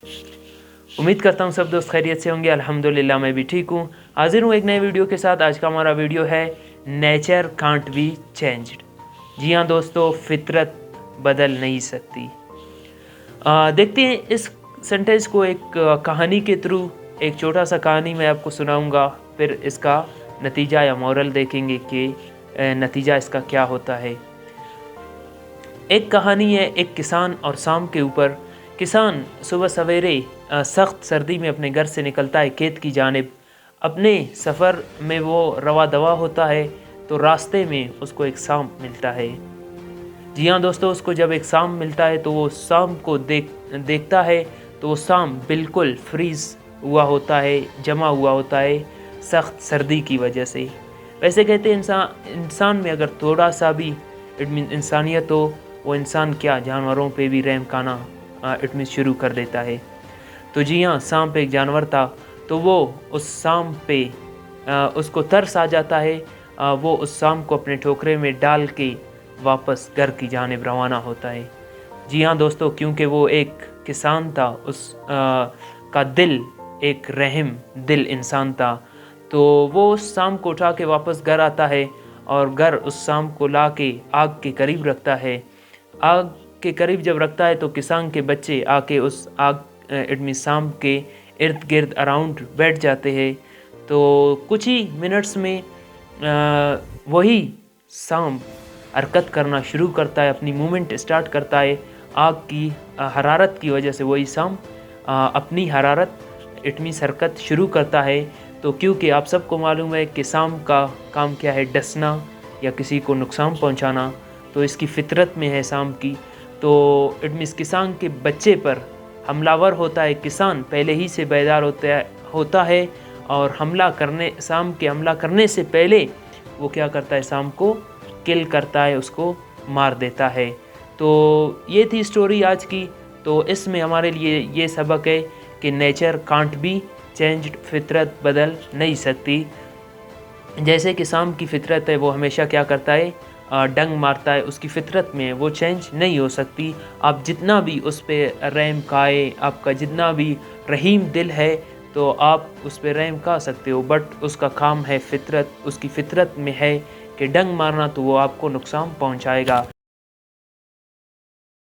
उम्मीद करता हूँ सब दोस्त खैरियत से होंगे। अल्हम्दुलिल्लाह मैं भी ठीक हूँ। हाजिर हूँ एक नए वीडियो के साथ। आज का हमारा वीडियो है नेचर कांट बी चेंज्ड। जी हाँ दोस्तों, फितरत बदल नहीं सकती। देखते हैं इस सेंटेंस को एक कहानी के थ्रू। एक छोटा सा कहानी मैं आपको सुनाऊंगा, फिर इसका नतीजा या मॉरल देखेंगे कि नतीजा इसका क्या होता है। एक कहानी है एक किसान और सांप के ऊपर। किसान सुबह सवेरे सख्त सर्दी में अपने घर से निकलता है खेत की जानिब। अपने सफ़र में वो रवा दवा होता है तो रास्ते में उसको एक सांप मिलता है। जी हाँ दोस्तों, उसको जब एक सांप मिलता है तो वो सांप को देखता है तो वो सांप बिल्कुल फ्रीज़ हुआ होता है, जमा हुआ होता है सख्त सर्दी की वजह से। वैसे कहते हैं इंसान में अगर थोड़ा सा भी इंसानियत हो, वो इंसान क्या जानवरों पे भी रहम खाना शुरू कर देता है। तो जी हाँ, सांप एक जानवर था, तो वो उस सांप पे उसको तरस आ जाता है। वो उस सांप को अपने ठोकरे में डाल के वापस घर की जानिब रवाना होता है। जी हाँ दोस्तों, क्योंकि वो एक किसान था, का दिल एक रहम दिल इंसान था, तो वो उस सांप को उठा के वापस घर आता है और घर उस सांप को ला के आग के करीब रखता है। आग के करीब जब रखता है तो किसान के बच्चे आके उस आग सांप के इर्द गिर्द अराउंड बैठ जाते हैं। तो कुछ ही मिनट्स में वही सांप हरकत करना शुरू करता है, अपनी मूवमेंट स्टार्ट करता है। आग की हरारत की वजह से वही सांप अपनी हरारत हरकत शुरू करता है। तो क्योंकि आप सबको मालूम है कि सांप का काम क्या है, डसना या किसी को नुकसान पहुंचाना, तो इसकी फितरत में है सांप की। तो किसान के बच्चे पर हमलावर होता है। किसान पहले ही से बेदार होता है और सांप के हमला करने से पहले वो क्या करता है, सांप को किल करता है, उसको मार देता है। तो ये थी स्टोरी आज की। तो इसमें हमारे लिए ये सबक है कि नेचर कांट बी चेंज्ड, फितरत बदल नहीं सकती। जैसे कि सांप की फितरत है, वो हमेशा क्या करता है, डंग मारता है, उसकी फितरत में वो चेंज नहीं हो सकती। आप जितना भी उस पर रहम खाए, आपका जितना भी रहीम दिल है, तो आप उस पर रहम खा सकते हो, बट उसका काम है फितरत, उसकी फितरत में है कि डंग मारना, तो वो आपको नुकसान पहुंचाएगा।